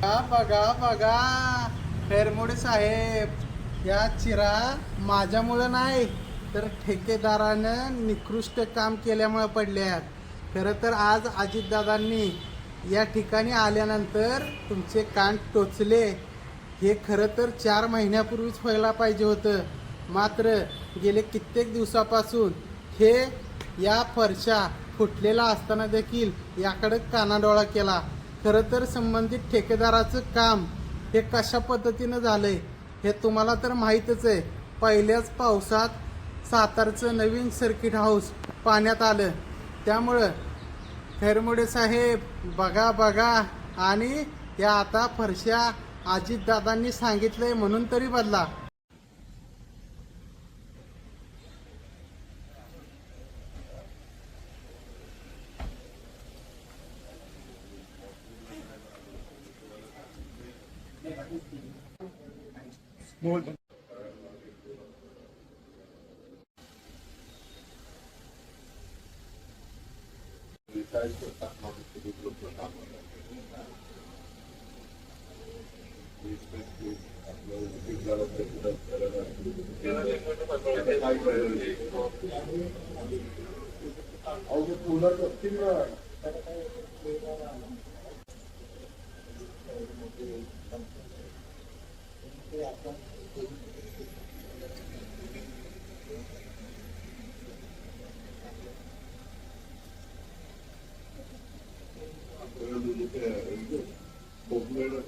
बघा बघा फेरमोडे साहेब, या चिरा माझ्यामुळं नाही तर ठेकेदारानं निकृष्ट काम केल्यामुळे पडल्यात. खरं तर आज अजितदादांनी या ठिकाणी आल्यानंतर तुमचे कान टोचले. हे खरं तर 4 महिन्यापूर्वीच व्हायला पाहिजे होतं. मात्र गेले कित्येक दिवसापासून हे या फरशा फुटलेला असताना देखील याकडे कानाडोळा केला. खरं तर संबंधित ठेकेदाराचं काम हे कशा पद्धतीनं झालंय हे तुम्हाला तर माहीतच आहे. पहिल्याच पावसात सातारचं नवीन सर्किट हाऊस पाण्यात आलं. त्यामुळं खैरमोडे साहेब बघा बघा, आणि या आता फरशा अजितदादांनी सांगितलंय म्हणून तरी बदला. Popular